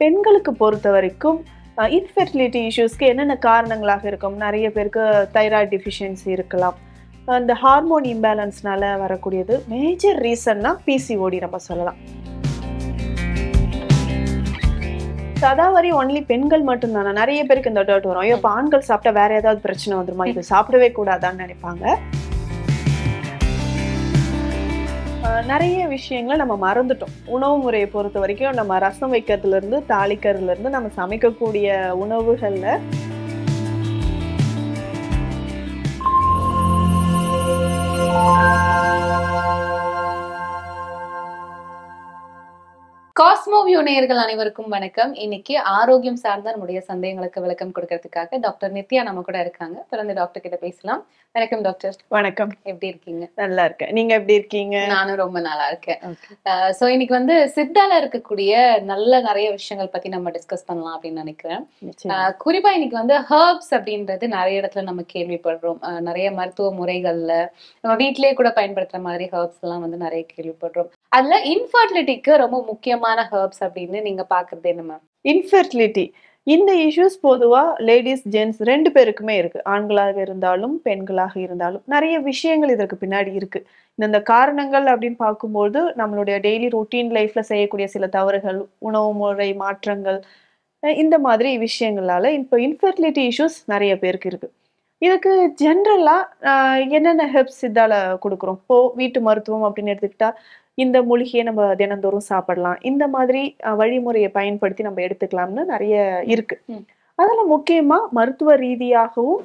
பெண்களுக்கு பொறுத்த வரைக்கும் இன்ஃபெர்டிலிட்டி இஷ்யூஸ்க்கு என்னென்ன காரணங்களாக இருக்கும்? நிறைய பேருக்கு தைராய்டு டெஃபிஷியன்சி இருக்கலாம். அந்த ஹார்மோன் இம்பேலன்ஸ்னால வரக்கூடியது மேஜர் ரீசன்னா பிசிஓடி நம்ம சொல்லலாம். சதாவரி ஒன்லி பெண்கள் மட்டும்தானா? நிறைய பேருக்கு இந்த டவுட் வரும். ஐயோ, இப்போ ஆண்கள் சாப்பிட்டா வேற ஏதாவது பிரச்சனை வந்துருமா, இது சாப்பிடவே கூடாதான்னு நினைப்பாங்க. நிறைய விஷயங்களை நம்ம மறந்துட்டோம். உணவு முறையை பொறுத்த வரைக்கும் நம்ம ரசம் வைக்கிறதுல இருந்து தாளிக்கிறதுல இருந்து நம்ம சமைக்கக்கூடிய உணவுகள்ல காஸ்மோ வியூ நேயர்கள் அனைவருக்கும் வணக்கம். இன்னைக்கு ஆரோக்கியம் சார்ந்த நம்முடைய சந்தேகங்களுக்கு விளக்கம் கொடுக்கறதுக்காக டாக்டர் நித்யா நம்ம கூட இருக்காங்க. தொடர்ந்து டாக்டர் கிட்ட பேசலாம். வணக்கம் டாக்டர். வணக்கம். எப்படி இருக்கீங்க? நல்லா இருக்கேன். நீங்க எப்படி இருக்கீங்க? நானும் ரொம்ப நல்லா இருக்கேன். சோ இன்னைக்கு சித்தால இருக்கக்கூடிய நிறைய விஷயங்கள் பத்தி நம்ம டிஸ்கஸ் பண்ணலாம் அப்படின்னு நினைக்கிறேன். குறிப்பா இன்னைக்கு ஹெர்ப்ஸ் அப்படின்றது நிறைய இடத்துல நம்ம கேள்விப்படுறோம். நிறைய மருத்துவ முறைகள்ல நம்ம வீட்லயே கூட பயன்படுத்துற மாதிரி ஹெர்ப்ஸ் எல்லாம் நிறைய கேள்விப்படுறோம். அதுல இன்ஃபர்டிலிட்டிக்கு ரொம்ப முக்கியமான ஹெர்ப்ஸ் அப்படின்னு நீங்க பாக்குறது என்ன? இன்ஃபெர்டிலிட்டி இந்த இஷ்யூஸ் பொதுவா லேடிஸ் ஜென்ட்ஸ் ரெண்டு பேருக்குமே இருக்கு. ஆண்களாக இருந்தாலும் பெண்களாக இருந்தாலும் நிறைய விஷயங்கள் இதற்கு பின்னாடி இருக்கு. இந்த காரணங்கள் அப்படின்னு பார்க்கும்போது நம்மளுடைய டெய்லி ரொட்டீன் லைஃப்ல செய்யக்கூடிய சில தவறுகள், உணவு முறை மாற்றங்கள், இந்த மாதிரி விஷயங்களால இப்போ இன்ஃபெர்டிலிட்டி இஷ்யூஸ் நிறைய பேருக்கு இருக்கு. இதுக்கு ஜென்ரலா என்னென்ன ஹெர்ப்ஸ் சித்தால கொடுக்குறோம்? இப்போ வீட்டு மருத்துவம் அப்படின்னு எடுத்துக்கிட்டா இந்த மூலிகையை நம்ம தினந்தோறும் சாப்பிடலாம், இந்த மாதிரி வழிமுறையை பயன்படுத்தி நம்ம எடுத்துக்கலாம்னு நிறைய இருக்கு. அதுல முக்கியமா மருத்துவ ரீதியாகவும்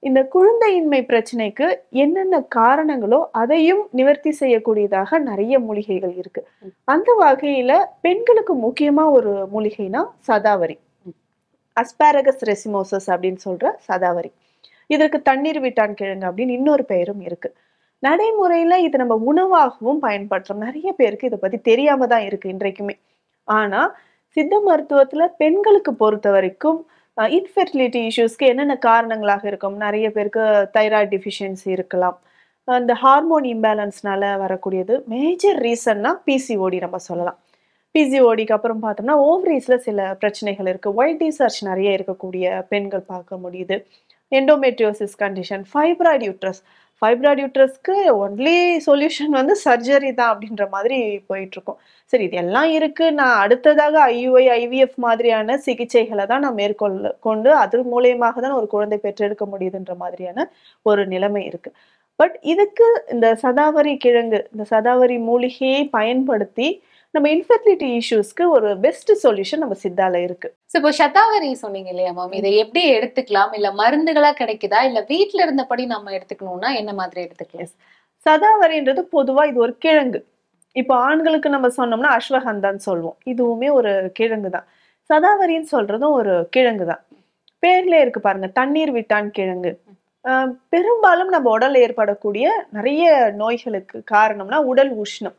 இந்த குழந்தையின்மை பிரச்சனைக்கு என்னென்ன காரணங்களோ அதையும் நிவர்த்தி செய்யக்கூடியதாக நிறைய மூலிகைகள் இருக்கு. அந்த வகையில பெண்களுக்கு முக்கியமா ஒரு மூலிகைனா சதாவரி, அஸ்பாரகஸ் ரெசிமோசஸ் அப்படின்னு சொல்ற சதாவரி. இதற்கு தண்ணீர் விட்டான் கிழங்கு அப்படின்னு இன்னொரு பெயரும் இருக்கு. நடைமுறையில இது நம்ம உணவாகவும் பயன்படுத்துறோம். நிறைய பேருக்கு இதை பத்தி தெரியாம தான் இருக்கு இன்றைக்குமே. ஆனா சித்த மருத்துவத்துல பெண்களுக்கு பொறுத்த வரைக்கும் இன்ஃபெர்டிலிட்டி இஷ்யூஸ்க்கு என்னென்ன காரணங்களாக இருக்கும்? நிறைய பேருக்கு தைராய்டு டெஃபிஷியன்சி இருக்கலாம். அந்த ஹார்மோன் இம்பேலன்ஸ்னால வரக்கூடியது மேஜர் ரீசன்னா பிசிஓடி நம்ம சொல்லலாம். பிசிஓடிக்கு அப்புறம் பார்த்தோம்னா ஓவரீஸ்ல சில பிரச்சனைகள் இருக்கு. ஒயிட் டிஸ்சார்ஜ் நிறைய இருக்கக்கூடிய பெண்கள் பார்க்க முடியுது. Endometriosis condition, fibroid uterus. Fibroid யூட்ரஸ்க்கு ஒன்லி சொல்யூஷன் சர்ஜரி தான் அப்படின்ற மாதிரி போயிட்டு இருக்கோம். சரி, இது எல்லாம் இருக்கு, நான் அடுத்ததாக ஐயுஐ ஐவிஎஃப் மாதிரியான சிகிச்சைகளை தான் நான் கொண்டு அது மூலியமாக தான் ஒரு குழந்தை பெற்றெடுக்க முடியுதுன்ற மாதிரியான ஒரு நிலைமை இருக்கு. பட் இதுக்கு இந்த சதாவரி கிழங்கு, இந்த சதாவரி மூலிகையை பயன்படுத்தி நம்ம இன்ஃபெர்டிலிட்டி இஷ்யூஸ்க்கு ஒரு பெஸ்ட் சொல்யூஷன் நம்ம சித்தால இருக்கு. இப்போ சதாவரி சொன்னீங்க இல்லையா மேம், இதை எப்படி எடுத்துக்கலாம்? இல்ல மருந்துகளா கிடைக்குதா, இல்ல வீட்டுல இருந்தபடி நம்ம எடுத்துக்கணும்னா என்ன மாதிரி எடுத்துக்கலாம்? சதாவரின்றது பொதுவா இது ஒரு கிழங்கு. இப்போ ஆண்களுக்கு நம்ம சொன்னோம்னா அஸ்வகந்தான்னு சொல்லுவோம். இதுவுமே ஒரு கிழங்கு தான். சதாவரின்னு சொல்றதும் ஒரு கிழங்கு தான். பேர்ல இருக்கு பாருங்க, தண்ணீர் விட்டான் கிழங்கு. பெரும்பாலும் நம்ம உடல்ல ஏற்படக்கூடிய நிறைய நோய்களுக்கு காரணம்னா உடல் உஷ்ணம்,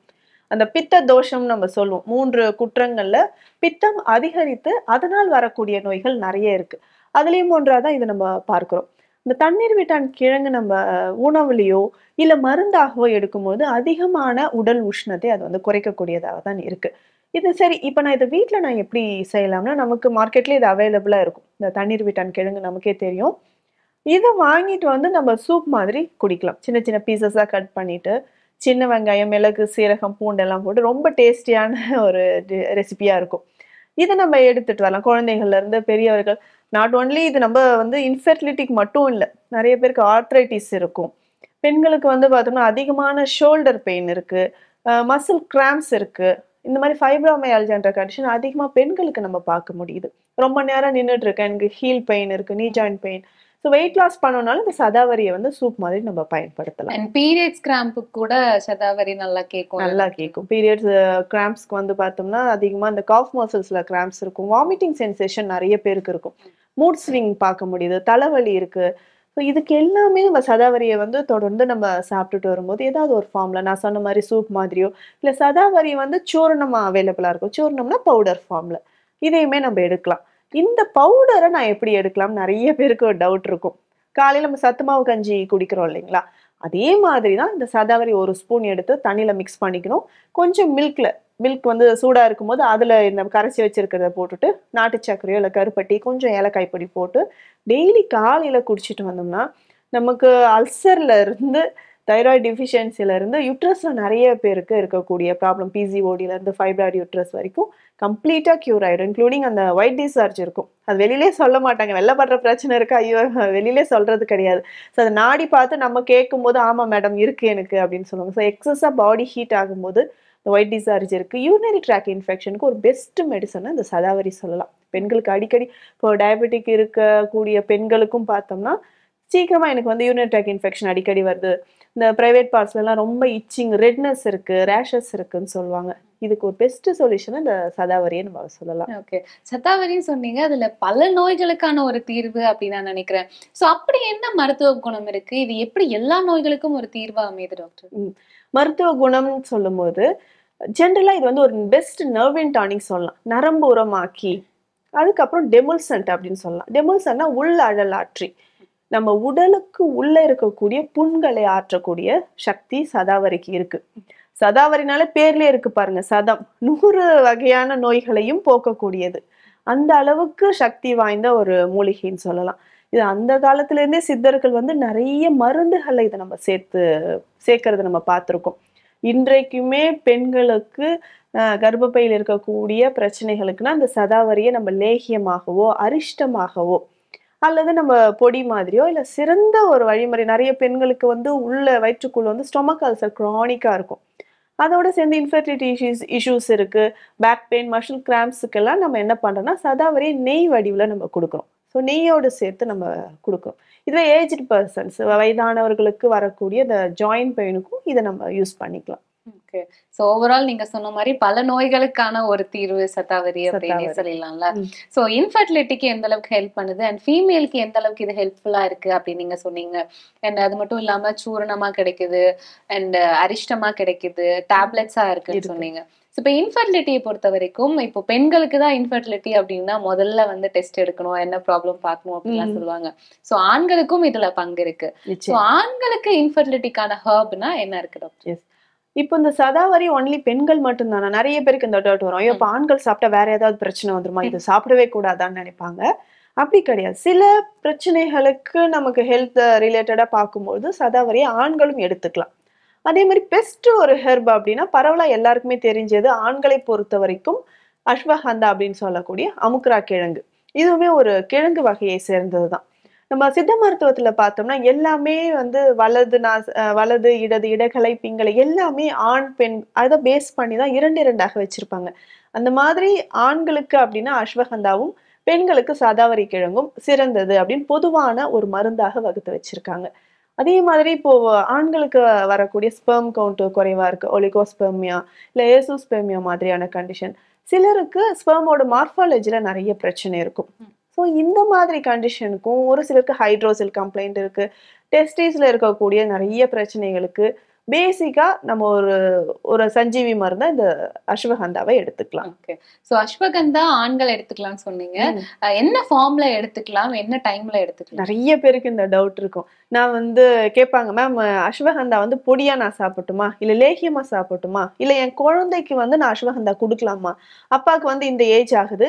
அந்த பித்த தோஷம் நம்ம சொல்லுவோம். 3 குற்றங்கள்ல பித்தம் அதிகரித்து அதனால் வரக்கூடிய நோய்கள் நிறைய இருக்கு. அதுலயும் ஒன்றாதான் இது நம்ம பார்க்கிறோம். இந்த தண்ணீர் விட்டான் கிழங்கு நம்ம உணவுலையோ இல்ல மருந்தாகவோ எடுக்கும்போது அதிகமான உடல் உஷ்ணத்தை அது குறைக்கக்கூடியதாக தான் இருக்கு. இது சரி, இப்ப நான் இதை வீட்டுல நான் எப்படி செய்யலாம்னா, நமக்கு மார்க்கெட்ல இது அவைலபிளா இருக்கும். இந்த தண்ணீர் விட்டான் கிழங்கு நமக்கே தெரியும். இதை வாங்கிட்டு நம்ம சூப் மாதிரி குடிக்கலாம். சின்ன சின்ன பீசஸா கட் பண்ணிட்டு சின்ன வெங்காயம், மிளகு, சீரகம், பூண்டெல்லாம் போட்டு ரொம்ப டேஸ்டியான ஒரு ரெசிபியா இருக்கும். இதை நம்ம எடுத்துட்டு வரலாம். குழந்தைகள்ல இருந்து பெரியவர்கள். நாட் ஒன்லி இது நம்ம இன்ஃபெர்டிலிட்டிக்கு மட்டும் இல்லை, நிறைய பேருக்கு ஆர்த்ரைட்டிஸ் இருக்கும். பெண்களுக்கு பார்த்தோம்னா அதிகமான ஷோல்டர் பெயின் இருக்கு, மசில் கிராம்ஸ் இருக்கு. இந்த மாதிரி ஃபைப்ரோமையால்ஜியான்ற கண்டிஷன் அதிகமா பெண்களுக்கு நம்ம பார்க்க முடியுது. ரொம்ப நேரம் நின்றுட்டு இருக்கேன், எனக்கு ஹீல் பெயின் இருக்கு, knee joint pain. So weight loss பண்ணனாலும் இந்த சதாவரியை சூப் மாதிரி நம்ம பயன்படுத்தலாம். பீரியட்ஸ் கிராம்புக்கு கூட சதாவரி நல்லா கேட்கும். பீரியட்ஸ் கிராம்ப்ஸ்க்கு பார்த்தோம்னா அதிகமா இந்த காஃப் மசில்ஸ்ல கிராம்ப்ஸ் இருக்கும். வாமிட்டிங் சென்சேஷன் நிறைய பேருக்கு இருக்கும். மூட் ஸ்விங் பார்க்க முடியுது, தலைவலி இருக்கு. ஸோ இதுக்கு எல்லாமே நம்ம சதாவரியை தொடர்ந்து நம்ம சாப்பிட்டுட்டு வரும்போது ஏதாவது ஒரு ஃபார்ம்ல நான் சொன்ன மாதிரி சூப் மாதிரியோ இல்லை சதாவரி சூரணமா அவைலபிளா இருக்கும். சூரணம்னா பவுடர் ஃபார்ம்ல இதையுமே நம்ம எடுக்கலாம். இந்த பவுடரை நான் எப்படி எடுக்கலாம்? நிறைய பேருக்கு ஒரு டவுட் இருக்கும். காலையில நம்ம சத்து மாவு கஞ்சி குடிக்கிறோம் இல்லைங்களா, அதே மாதிரி தான் இந்த சதாவரி ஒரு ஸ்பூன் எடுத்து தண்ணியில மிக்ஸ் பண்ணிக்கணும். கொஞ்சம் மில்க்ல மில்க் வந்து சூடா இருக்கும்போது அதுல இந்த கரைச்சி வச்சிருக்கிறத போட்டுட்டு நாட்டு சர்க்கரையோ இல்லை கருப்பட்டி கொஞ்சம் ஏலக்காய் பொடி போட்டு டெய்லி காலையில குடிச்சிட்டு வந்தோம்னா நமக்கு அல்சர்ல இருந்து தைராய்டு டிஃபிஷியன்சில இருந்து யுட்ரஸ்ல நிறைய பேருக்கு இருக்கக்கூடிய ப்ராப்ளம் பிசிஓடில இருந்து ஃபைப்ராய்டு யூட்ரஸ் வரைக்கும் கம்ப்ளீட்டா கியூர் ஆயிடும். இன்க்ளூடிங் அந்த ஒயிட் டிஸ்சார்ஜ் இருக்கும். அது வெளியிலே சொல்ல மாட்டாங்க. வெள்ளப்படுற பிரச்சனை இருக்கு, ஐயோ வெளியிலே சொல்றது கிடையாது. ஸோ அதை நாடி பார்த்து நம்ம கேட்கும்போது ஆமா மேடம் இருக்கு எனக்கு அப்படின்னு சொல்லுவாங்க. ஸோ எக்ஸஸா பாடி ஹீட் ஆகும்போது இந்த ஒயிட் டிஸ்சார்ஜ் இருக்கு. யூரினரி ட்ராக் இன்ஃபெக்ஷனுக்கு ஒரு பெஸ்ட் மெடிசன் இந்த சதாவரி சொல்லலாம். பெண்களுக்கு அடிக்கடி இப்போ டயபெட்டிக் இருக்கக்கூடிய பெண்களுக்கும் பார்த்தோம்னா சீக்கிரமா எனக்கு வந்து யூரினரி ட்ராக் இன்ஃபெக்ஷன் அடிக்கடி வருது. இந்த பிரைவேட் பார்ட்ஸ்லாம் ரொம்ப இச்சிங் ரெட்னஸ் இருக்கு, ரேஷஸ் இருக்குன்னு சொல்லுவாங்க. இதுக்கு ஒரு பெஸ்ட் சொல்யூஷன் இந்த சதாவரியை நம்ம சொல்லலாம். ஓகே, சதாவரின்னு சொன்னீங்க, அதுல பல நோய்களுக்கான ஒரு தீர்வு அப்படின்னு நான் நினைக்கிறேன். சோ அப்படி என்ன மருத்துவ குணம் இருக்கு? இது எப்படி எல்லா நோய்களுக்கும் ஒரு தீர்வா அமையுது டாக்டர்? மருத்துவ குணம்னு சொல்லும்போது ஜென்ரலா இது வந்து ஒரு பெஸ்ட் நர்வின் டானிக் சொல்லலாம். நரம்பு உரமாக்கி அதுக்கப்புறம் டெமுல்சன்ட் அப்படின்னு சொல்லலாம். டெமுல்சன்ட்னா உள் அழலாற்றி நம்ம உடலுக்கு உள்ள இருக்கக்கூடிய புண்களை ஆற்றக்கூடிய சக்தி சதாவரிக்கு இருக்கு. சதாவரினால பேர்லயே இருக்கு பாருங்க, சதம் 100 வகையான நோய்களையும் போக்கக்கூடியது. அந்த அளவுக்கு சக்தி வாய்ந்த ஒரு மூலிகைன்னு சொல்லலாம். இது அந்த காலத்துல இருந்தே சித்தர்கள் வந்து நிறைய மருந்துகளை இதை நம்ம சேர்க்கறத நம்ம பார்த்திருக்கோம். இன்றைக்குமே பெண்களுக்கு கர்ப்பப்பையில் இருக்கக்கூடிய பிரச்சனைகளுக்குன்னா அந்த சதாவரியை நம்ம லேகியமாகவோ அரிஷ்டமாகவோ அல்லது நம்ம பொடி மாதிரியோ இல்ல சிறந்த ஒரு வழிமுறை. நிறைய பெண்களுக்கு வந்து உள்ள வயிற்றுக்குள்ள வந்து ஸ்டொமக் அல்சர் கிரானிக்கா இருக்கும். அதோட சேர்ந்து இன்ஃபெர்டிலிட்டி இஷ்யூஸ் இருக்கு, பேக் பெயின், மசில் கிராம்ஸுக்கெல்லாம் நம்ம என்ன பண்றோம்னா சதாவரியை நெய் வடிவில் நம்ம கொடுக்குறோம். ஸோ நெய்யோடு சேர்த்து நம்ம கொடுக்குறோம். இதுவே ஏஜ்டு பர்சன்ஸ் வயதானவர்களுக்கு வரக்கூடிய இந்த ஜாயிண்ட் பெயினுக்கும் இதை நம்ம யூஸ் பண்ணிக்கலாம். ஓகே, சோ ஓவரால் நீங்க சொன்ன மாதிரி பல நோய்களுக்கான ஒரு தீர்வு சதாவரி அப்படின்னு சொல்லலாம்ல. சோ இன்ஃபர்டிலிட்டிக்கு எந்த அளவுக்கு ஹெல்ப் பண்ணுது அண்ட் ஃபீமேலுக்கு எந்த அளவுக்கு இது ஹெல்ப்ஃபுல்லா இருக்கு அப்படின்னு நீங்க சொன்னீங்க. அண்ட் அது மட்டும் இல்லாம சூரணமா கிடைக்குது அண்ட் அரிஷ்டமா கிடைக்குது, டேப்லெட்ஸா இருக்குன்னு சொன்னீங்க. இப்ப இன்ஃபர்டிலிட்டியை பொறுத்த வரைக்கும் இப்போ பெண்களுக்கு தான் இன்ஃபர்டிலிட்டி அப்படின்னா முதல்ல வந்து டெஸ்ட் எடுக்கணும், என்ன ப்ராப்ளம் பார்க்கணும் அப்படின்லாம் சொல்லுவாங்க. சோ ஆண்களுக்கும் இதுல பங்கு இருக்கு. சோ ஆண்களுக்கு இன்ஃபர்டிலிட்டிக்கான ஹர்ப்னா என்ன இருக்கு டாக்டர்? இப்போ இந்த சதாவரி ஒன்லி பெண்கள் மட்டும்தானா? நிறைய பேருக்கு இந்த டவுட் வரும். ஐயோ, இப்போ ஆண்கள் சாப்பிட்டா வேற ஏதாவது பிரச்சனை வந்துருமா, இது சாப்பிடவே கூடாதான்னு நினைப்பாங்க. அப்படி கிடையாது. சில பிரச்சனைகளுக்கு நமக்கு ஹெல்த் ரிலேட்டடா பார்க்கும்போது சதாவரியை ஆண்களும் எடுத்துக்கலாம். அதே மாதிரி பெஸ்ட் ஒரு ஹெர்ப் அப்படின்னா பரவலா எல்லாருக்குமே தெரிஞ்சது ஆண்களை பொறுத்த வரைக்கும் அஸ்வகந்தா அப்படின்னு சொல்லக்கூடிய அமுக்ரா கிழங்கு. இதுவுமே ஒரு கிழங்கு வகையை சேர்ந்ததுதான். நம்ம சித்த மருத்துவத்துல பார்த்தோம்னா எல்லாமே வந்து வலது இடது இடகலை பிங்களை எல்லாமே ஆண் பெண் அதை பேஸ் பண்ணி தான் 2 வச்சிருப்பாங்க. அந்த மாதிரி ஆண்களுக்கு அப்படின்னா அஸ்வகந்தாவும் பெண்களுக்கு சதாவரி கிழங்கும் சிறந்தது அப்படின்னு பொதுவான ஒரு மருந்தாக வகுத்து வச்சிருக்காங்க. அதே மாதிரி இப்போ ஆண்களுக்கு வரக்கூடிய ஸ்பெர்ம் கவுண்ட் குறைவா இருக்கு, ஒலிகோஸ்பெர்மியா இல்ல ஏசோஸ்பெர்மியா மாதிரியான கண்டிஷன். சிலருக்கு ஸ்பெர்மோட மார்பாலஜில நிறைய பிரச்சனை இருக்கும். ஸோ இந்த மாதிரி கண்டிஷனுக்கும் ஒரு சிலருக்கு ஹைட்ரோசில் கம்ப்ளைண்ட் இருக்கு, டெஸ்டிஸ்ல இருக்கக்கூடிய நிறைய பிரச்சனைகளுக்கு பேசிக்கா நம்ம ஒரு சஞ்சீவி மருந்தா இந்த அஸ்வகந்தாவை எடுத்துக்கலாம். ஓகே, சோ அஸ்வகந்தா ஆண்கள் எடுத்துக்கலாம்னு சொன்னீங்க. என்ன ஃபார்ம்ல எடுத்துக்கலாம், என்ன டைம்ல எடுத்துக்கலாம்? நிறைய பேருக்கு இந்த டவுட் இருக்கும். நான் வந்து கேட்பாங்க, மேம் அஸ்வகந்தா வந்து பொடியா நான் சாப்பிட்டுமா இல்ல லேகியமா சாப்பிட்டுமா, இல்ல என் குழந்தைக்கு வந்து நான் அஸ்வகந்தா கொடுக்கலாமா, அப்பாவுக்கு வந்து இந்த ஏஜ் ஆகுது,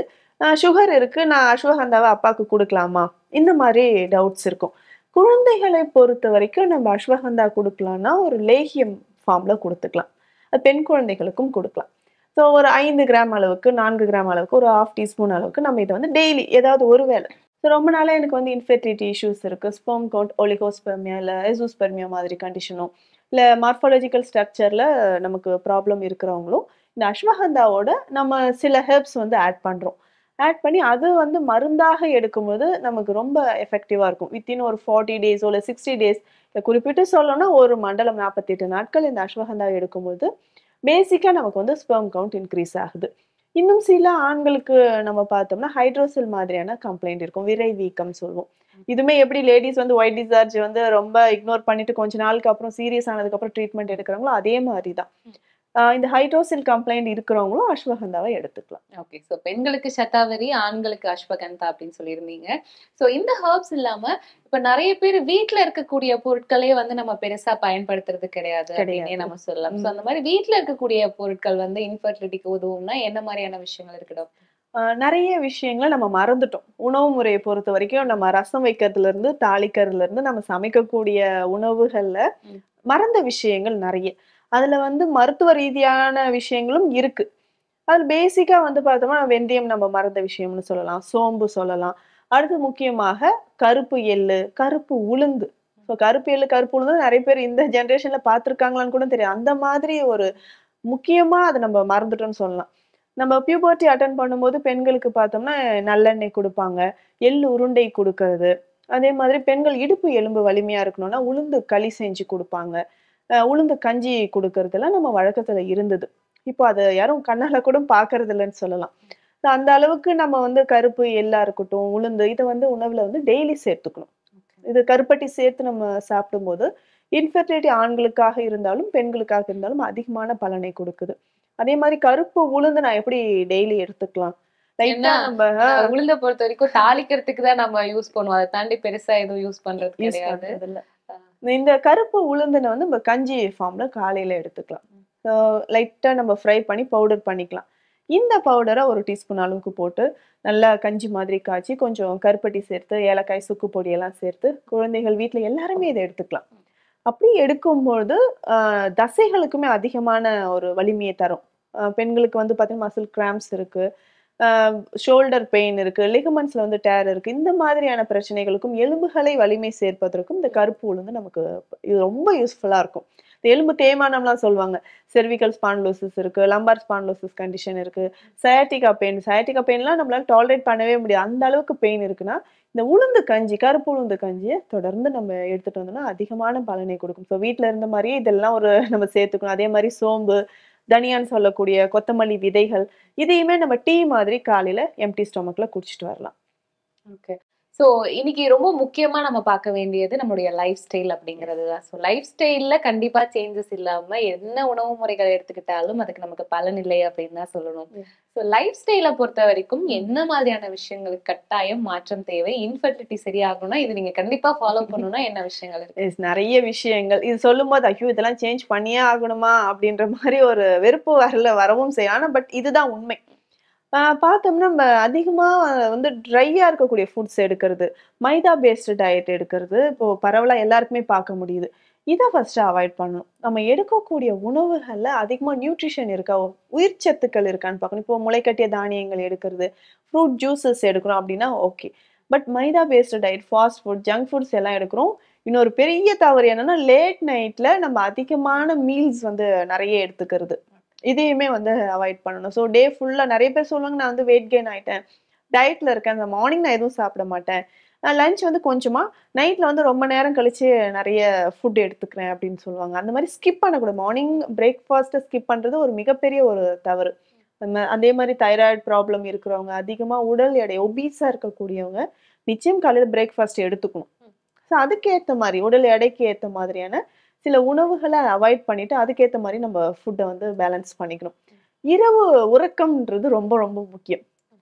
சுகர் இருக்கு, நான் அஸ்வகந்தாவை அப்பாவுக்கு கொடுக்கலாமா, இந்த மாதிரி டவுட்ஸ் இருக்கும். குழந்தைகளை பொறுத்த வரைக்கும் நம்ம அஸ்வகந்தா கொடுக்கலாம்னா ஒரு லேகியம் ஃபார்ம்ல கொடுத்துக்கலாம். அது பெண் குழந்தைகளுக்கும் கொடுக்கலாம். ஸோ ஒரு 5 கிராம் அளவுக்கு 4 கிராம் அளவுக்கு ஒரு 1/2 டீஸ்பூன் அளவுக்கு நம்ம இதை வந்து டெய்லி ஏதாவது ஒரு வேளை. ஸோ ரொம்ப நாளாக எனக்கு வந்து இன்ஃபெர்டிலிட்டி இஷ்யூஸ் இருக்கு, ஸ்பெர்ம் கவுண்ட் ஒலிகோஸ்பெர்மியா இல்லை எசோஸ்பெர்மியா மாதிரி கண்டிஷனும் இல்லை மார்பாலஜிக்கல் ஸ்ட்ரக்சர்ல நமக்கு ப்ராப்ளம் இருக்கிறவங்களும் இந்த அஸ்வகந்தாவோட நம்ம சில ஹெர்ப்ஸ் வந்து ஆட் பண்ணி அது வந்து மருந்தாக எடுக்கும்போது நமக்கு ரொம்ப எஃபெக்டிவா இருக்கும். வித்தின் ஒரு 40 டேஸோ இல்லை 60 டேஸ் குறிப்பிட்டு சொல்லணும்னா ஒரு மண்டலம் 48 நாட்கள் இந்த அஸ்வகந்தாவை எடுக்கும்போது பேசிக்கா நமக்கு வந்து ஸ்பெர்ம் கவுண்ட் இன்க்ரீஸ் ஆகுது. இன்னும் சில ஆண்களுக்கு நம்ம பார்த்தோம்னா ஹைட்ரோசில் மாதிரியான கம்ப்ளைண்ட் இருக்கும், விரை வீக்கம் சொல்லுவோம். இதுமே எப்படி லேடிஸ் வந்து ஒயிட் டிஸ்சார்ஜ் வந்து ரொம்ப இக்னோர் பண்ணிட்டு கொஞ்ச நாளுக்கு அப்புறம் சீரியஸ் ஆனதுக்கு அப்புறம் ட்ரீட்மெண்ட் எடுக்கிறாங்களோ அதே மாதிரி தான் இந்த ஹைட்ரோசில் கம்ப்ளைண்ட் இருக்கிறவங்களும் அஸ்வகந்தாவை எடுத்துக்கலாம். ஓகே. சோ பெண்களுக்கு சதாவரி, ஆண்களுக்கு அஸ்வகந்தா அப்படின்னு சொல்லியிருந்தீங்க. சோ இந்த ஹெர்ப்ஸ் இல்லாம இப்ப நிறைய பேர் வீட்ல இருக்கக்கூடிய பொருட்களே வந்து நம்ம பெருசா பயன்படுத்துறது கிடையாது அப்படின்னே நம்ம சொல்லலாம். சோ அந்த மாதிரி வீட்ல இருக்கக்கூடிய பொருட்கள் வந்து இன்ஃபர்டிலிட்டிக்கு உதவும்னா என்ன மாதிரியான விஷயங்கள் இருக்கு டாக்டர்? நிறைய விஷயங்கள நம்ம மறந்துட்டோம். உணவு முறையை பொறுத்த வரைக்கும் நம்ம ரசம் வைக்கிறதுல இருந்து, தாளிக்கிறதுல இருந்து, நம்ம சமைக்கக்கூடிய உணவுகள்ல மறந்த விஷயங்கள் நிறைய. அதுல வந்து மருத்துவ ரீதியான விஷயங்களும் இருக்கு. அது பேசிக்கா வந்து பார்த்தோம்னா, வெந்தயம் நம்ம மறந்த விஷயம்னு சொல்லலாம். சோம்பு சொல்லலாம். அடுத்து முக்கியமாக கருப்பு எள்ளு, கருப்பு உளுந்து. இப்போ கருப்பு எள்ளு, கருப்பு உளுந்து நெறைய பேர் இந்த ஜெனரேஷன்ல பார்த்துருக்காங்களான்னு கூட தெரியாது. அந்த மாதிரி ஒரு முக்கியமா அத நம்ம மறந்துட்டோம்னு சொல்லலாம். நம்ம பியூபர்ட்டி அட்டெண்ட் பண்ணும்போது பெண்களுக்கு பார்த்தோம்னா, நல்லெண்ணெய் குடுப்பாங்க. எள்ளு உருண்டை குடுக்கறது. அதே மாதிரி பெண்கள் இடுப்பு எலும்பு வலிமையா இருக்கணும்னா, உளுந்து களி செஞ்சு குடுப்பாங்க. உளுந்து கஞ்சி குடுக்கறதெல்லாம் நம்ம வழக்கத்துல இருந்தது. இப்போ அத யாரும் கண்ணால கூட பார்க்கறது இல்லன்னு சொல்லலாம். அந்த அளவுக்கு நம்ம வந்து கருப்பு எள்ளா இருக்கட்டும், உளுந்து இத வந்து உணவுல வந்து டெய்லி சேர்த்துக்கணும். இது கருப்பட்டி சேர்த்து நம்ம சாப்பிடும்போது, இன்ஃபெர்டிலிட்டி ஆண்களுக்காக இருந்தாலும், பெண்களுக்காக இருந்தாலும் அதிகமான பலனை குடுக்குது. அதே மாரி கருப்பு உளுந்து நான் எப்படி டெய்லி எடுத்துக்கலாம்? லைட்டா நம்ம உளுந்த பொறுத்த வரைக்கும் தாளிக்கிறதுக்கு தான் நம்ம யூஸ் பண்ணுவோம். அதை தாண்டி பெருசா எதுவும் யூஸ் பண்றது யூஸ் கிடையாது. பண்றதில்ல. இந்த கருப்பு உளுந்துன வந்து நம்ம கஞ்சி ஃபார்ம்ல காலையில எடுத்துக்கலாம். லைட்டா நம்ம ஃப்ரை பண்ணி பவுடர் பண்ணிக்கலாம். இந்த பவுடர 1 டீஸ்பூன் அளவுக்கு போட்டு, நல்லா கஞ்சி மாதிரி காய்ச்சி, கொஞ்சம் கருப்பட்டி சேர்த்து, ஏலக்காய், சுக்கு பொடி எல்லாம் சேர்த்து, குழந்தைகள் வீட்ல எல்லாருமே இத எடுத்துக்கலாம். அப்படி எடுக்கும்பொழுது, தசைகளுக்குமே அதிகமான ஒரு வலிமையை தரும். பெண்களுக்கு வந்து பார்த்தீங்கன்னா, மசில் கிராம்ப்ஸ் இருக்கு. அ ஷோல்டர் பெயின் இருக்கு. லிகமெண்ட்ஸ்ல வந்து டேர் இருக்கு. இந்த மாதிரியான பிரச்சனைகளுக்கும், எலும்புகளை வலிமை சேர்ப்பதற்கும் இந்த கருப்பு உளுந்து நமக்கு இது ரொம்ப யூஸ்ஃபுல்லா இருக்கும். இந்த எலும்பு தேய்மானம்லாம் சொல்லுவாங்க. செர்விக்கல் ஸ்பான்டிலோசிஸ் இருக்கு, லம்பார் ஸ்பான்டிலோசிஸ் கண்டிஷன் இருக்கு, சயாட்டிகா பெயின். சயாட்டிகா பெயின்லாம் நம்மளால டாலரேட் பண்ணவே முடியாது. அந்த அளவுக்கு பெயின் இருக்குன்னா, இந்த உளுந்து கஞ்சி, கருப்பு உளுந்து கஞ்சிய தொடர்ந்து நம்ம எடுத்துட்டு வந்தோம்னா, அதிகமான பலனை குடுக்கும். ஸோ வீட்ல இருந்த மாரியே இதெல்லாம் ஒரு நம்ம சேர்த்துக்கணும். அதே மாரி சோம்பு, தனியான்னு சொல்லக்கூடிய கொத்தமல்லி விதைகள், இதையுமே நம்ம டீ மாதிரி காலையில எம்ப்டி ஸ்டொமக்ல குடிச்சிட்டு வரலாம். ஓகே. சோ இன்னைக்கு ரொம்ப முக்கியமா நம்ம பார்க்க வேண்டியது நம்மளுடைய லைஃப் ஸ்டைல் அப்படிங்கிறது தான். ஸோ லைஃப் ஸ்டைல்ல கண்டிப்பா சேஞ்சஸ் இல்லாம என்ன உணவு முறைகள் எடுத்துக்கிட்டாலும் அதுக்கு நமக்கு பலன் இல்லை அப்படின்னு தான் சொல்லணும். ஸோ லைஃப் ஸ்டைலை பொறுத்த வரைக்கும் என்ன மாதிரியான விஷயங்களுக்கு கட்டாயம் மாற்றம் தேவை? இன்ஃபர்டிலிட்டி சரியாகணும்னா இது நீங்க கண்டிப்பா ஃபாலோ பண்ணணும்னா என்ன விஷயங்கள் இருக்கு? நெறைய விஷயங்கள். இது சொல்லும்போது, ஐயோ! இதெல்லாம் சேஞ்ச் பண்ணியே ஆகணுமா? அப்படின்ற மாரி ஒரு வெறுப்பு வரவும் செய்யும். ஆனா பட் இதுதான் உண்மை. பார்த்தோம்னா, நம்ம அதிகமா வந்து ட்ரையா இருக்கக்கூடிய ஃபுட்ஸ் எடுக்கிறது, மைதா பேஸ்டு டயட் எடுக்கிறது, இப்போ பரவலா எல்லாருக்குமே பார்க்க முடியுது. இத ஃபர்ஸ்ட்டு அவாய்ட் பண்ணணும். நம்ம எடுக்கக்கூடிய உணவுகள்ல அதிகமா நியூட்ரிஷன் இருக்கா? உயிர் சத்துக்கள் இருக்கான்னு பார்க்கணும். இப்போ முளைக்கட்டிய தானியங்கள் எடுக்கிறது, ஃப்ரூட் ஜூஸஸ் எடுக்கிறோம் அப்படின்னா okay. But maida based diet, fast food, junk foods எல்லாம் எடுக்கிறோம். இன்னொரு பெரிய தவறு என்னன்னா, லேட் நைட்ல நம்ம அதிகமான மீல்ஸ் வந்து நெறைய எடுத்துக்கிறது. இதையுமே வந்து அவாய்ட் பண்ணணும். ஸோ டே ஃபுல்லா நெறைய பேர் சொல்லுவாங்க, நான் வந்து வெயிட் கெயின் ஆயிட்டேன். டயட்ல இருக்கேன். அந்த மார்னிங் நான் எதுவும் சாப்பிட மாட்டேன். லஞ்ச் வந்து கொஞ்சமா, நைட்ல வந்து ரொம்ப நேரம் கழிச்சு நெறைய ஃபுட் எடுத்துக்கிறேன் அப்படின்னு சொல்லுவாங்க. அந்த மாரி ஸ்கிப் பண்ணக்கூடாது. மார்னிங் பிரேக்ஃபாஸ்ட்ட ஸ்கிப் பண்றது ஒரு மிகப்பெரிய ஒரு தவறு. அதே மாரி தைராய்டு ப்ராப்ளம் இருக்கிறவங்க, அதிகமா உடல் எடை ஒபீஸா இருக்கக்கூடியவங்க, நிச்சயம் காலையில பிரேக்ஃபாஸ்ட் எடுத்துக்கணும். ஸோ அதுக்கேத்த மாரி, உடல் எடைக்கு ஏத்த மாதிரியான சில உணவுகள அவாய்ட் பண்ணிட்டு, அதுக்கேத்த மாரி நம்ம ஃபுட்ட வந்து பேலன்ஸ் பண்ணிக்கணும். இரவு உறக்கம்ன்றது ரொம்ப ரொம்ப முக்கியம்.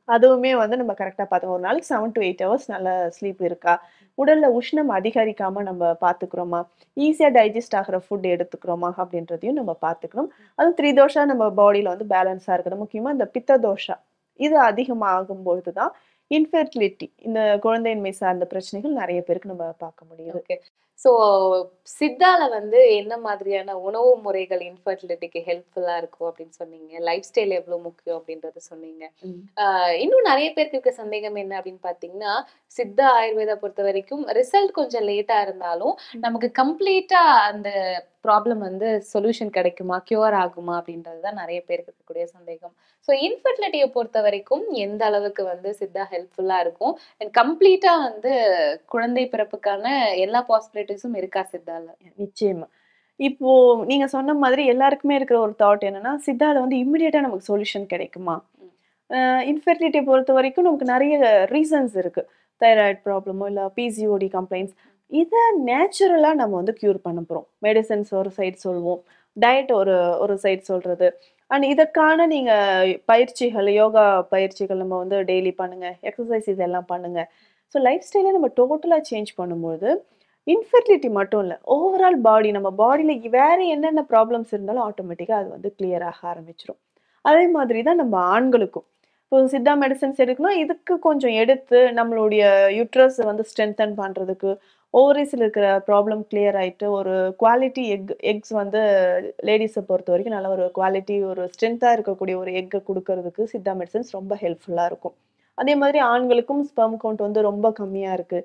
அதுவுமே வந்து நம்ம கரெக்ட்டா பார்த்துக்கணும். ஒரு நாளைக்கு 7 to 8 ஹவர்ஸ் நல்ல ஸ்லீப் இருக்கா? உடல்ல உஷ்ணம் அதிகரிக்காம நம்ம பார்த்துக்கிறோமா? ஈஸியா டைஜஸ்ட் ஆகுற ஃபுட் எடுத்துக்கிறோமா? அப்படின்றதையும் நம்ம பார்த்துக்கணும். அதுவும் 3 தோஷா நம்ம பாடியில வந்து பேலன்ஸா இருக்கணும். முக்கியமா இந்த பித்த தோஷா, இது அதிகமாகும்பொழுது தான் இன்ஃபெர்டிலிட்டி, இந்த குழந்தையின்மை சார்ந்த பிரச்சனைகள் நெறைய பேருக்கு நம்ம பார்க்க முடியுது. ஓகே. சோ சித்தால வந்து என்ன மாதிரியான உணவு முறைகள் இன்ஃபர்டிலிட்டிக்கு ஹெல்ப்ஃபுல்லா இருக்கும் அப்படின்னு சொன்னீங்க. லைஃப் ஸ்டைல் எவ்வளவு முக்கியம் அப்படின்றத சொன்னீங்க. இன்னும் நிறைய பேருக்கு இருக்க சந்தேகம் என்ன அப்படின்னு பாத்தீங்கன்னா, சித்தா ஆயுர்வேதா பொறுத்த வரைக்கும் ரிசல்ட் கொஞ்சம் லேட்டா இருந்தாலும் நமக்கு கம்ப்ளீட்டா அந்த ப்ராப்ளம் வந்து சொல்யூஷன் கிடைக்குமா, கியூர் ஆகுமா அப்படின்றதுதான் நிறைய பேருக்கு இருக்கக்கூடிய சந்தேகம். ஸோ இன்ஃபர்டிலிட்டியை பொறுத்த வரைக்கும் எந்த அளவுக்கு வந்து சித்தா ஹெல்ப்ஃபுல்லா இருக்கும் அண்ட் கம்ப்ளீட்டா வந்து குழந்தை பிறப்புக்கான எல்லா பாசிபிலிட்டிஸும் இருக்கா சித்தால? நிச்சயமா. இப்போ நீங்க சொன்ன மாதிரி எல்லாருக்குமே இருக்கிற ஒரு தாட் என்னன்னா, சித்தால வந்து இமிடியேட்டா நமக்கு சொல்யூஷன் கிடைக்குமா? இன்ஃபெர்டிலிட்டிய பொறுத்தவரைக்கும் நமக்கு நெறைய ரீசன்ஸ் இருக்கு. தைராய்டு ப்ராப்ளமோ, இல்ல பிசிஓடி கம்ப்ளைண்ட்ஸ். இத நேச்சுரலா நம்ம வந்து கியூர் பண்ண போறோம். மெடிசின்ஸ் ஒரு சைடு சொல்வோம். டயட் ஒரு ஒரு சைடு சொல்றது. அண்ட் இதற்கான நீங்க பயிற்சிகள், யோகா பயிற்சிகள் நம்ம வந்து டெய்லி பண்ணுங்க. எக்ஸர்சைஸ் இதெல்லாம் பண்ணுங்க. ஸோ லைஃப் ஸ்டைல நம்ம டோட்டலா சேஞ்ச் பண்ணும்போது, இன்ஃபெர்டிலிட்டி மட்டும் இல்ல. ஓவரால் பாடி நம்ம பாடியில வேற என்னென்ன ப்ராப்ளம்ஸ் இருந்தாலும் ஆட்டோமேட்டிக்கா அது வந்து கிளியர் ஆக ஆரம்பிச்சுரும். அதே மாதிரி தான் நம்ம ஆண்களுக்கும். இப்போ சித்தா மெடிசின்ஸ் எடுக்கணும். இதுக்கு கொஞ்சம் எடுத்து நம்மளுடைய யுட்ரஸ் வந்து ஸ்ட்ரென்தன் பண்றதுக்கு, ஓவரீஸ்ல இருக்கிற ப்ராப்ளம் கிளியர் ஆயிட்டு, ஒரு குவாலிட்டி எக்ஸ் வந்து லேடீஸ பொறுத்தவரைக்கும் நல்ல ஒரு குவாலிட்டி, ஒரு ஸ்ட்ரென்த்தா இருக்கக்கூடிய ஒரு எக்க குடுக்கறதுக்கு சித்தா மெடிசின்ஸ் ரொம்ப ஹெல்ப்ஃபுல்லா இருக்கும். அதே மாதிரி ஆண்களுக்கும் ஸ்பெர்ம் கவுண்ட் வந்து ரொம்ப கம்மியா இருக்கு.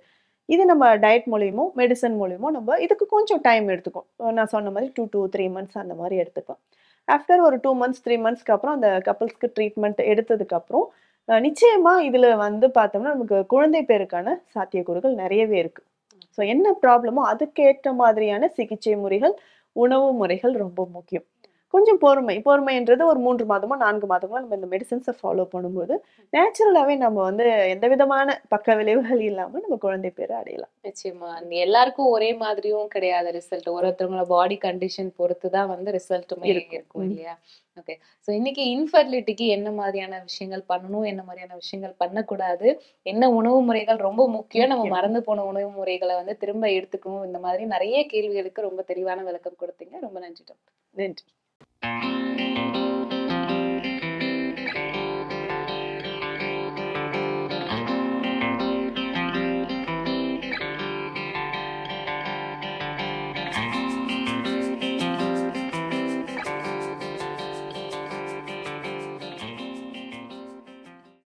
இது நம்ம டயட் மூலியமோ, மெடிசின் மூலியமோ நம்ம இதுக்கு கொஞ்சம் டைம் எடுத்துக்கும். நான் சொன்ன மாரி 2 to 3 மந்த்ஸ் அந்த மாரி எடுத்துக்கலாம். ஆஃப்டர் ஒரு 2 மந்த்ஸ், 3 மந்த்ஸ்க்கு அப்புறம் அந்த கப்பிள்ஸ்க்கு ட்ரீட்மெண்ட் எடுத்ததுக்கு அப்புறம், நிச்சயமா இதுல வந்து பார்த்தோம்னா, நமக்கு குழந்தை பேறுக்கான சாத்தியக்கூறுகள் நெறையவே இருக்கு. ஸோ என்ன ப்ராப்ளமோ அதுக்கேற்ற மாதிரியான சிகிச்சை முறைகள், உணவு முறைகள் ரொம்ப முக்கியம். கொஞ்சம் பொறுமை. பொறுமைன்றது ஒரு 3 மாதமோ, 4 மாதமோ நம்ம இந்த மெடிசின்ஸ ஃபாலோ பண்ணும்போது, நேச்சுரலாவே நம்ம வந்து எந்த விதமான பக்க விளைவுகள் இல்லாம நம்ம குழந்தை பேறு அடையலாம். நிச்சயமா. எல்லாருக்கும் ஒரே மாதிரியும் கிடையாது ரிசல்ட். ஒருத்தவங்களோட பாடி கண்டிஷன் பொறுத்து தான் வந்து ரிசல்ட்டுமே இருக்கும் ம். இல்லையா? ஓகே. சோ இன்னைக்கு இன்ஃபெர்டிலிட்டிக்கு என்ன மாதிரியான விஷயங்கள் பண்ணணும்? என்ன மாதிரியான விஷயங்கள் பண்ணக்கூடாது? என்ன உணவு முறைகள் ரொம்ப முக்கியம்? நம்ம முக்கியம். மறந்து போன உணவு முறைகள வந்து திரும்ப எடுத்துக்கணும். இந்த மாதிரி நெறைய கேள்விகளுக்கு ரொம்ப தெளிவான விளக்கம் குடுத்தீங்க. ரொம்ப நன்றி டாக்டர். நன்றி.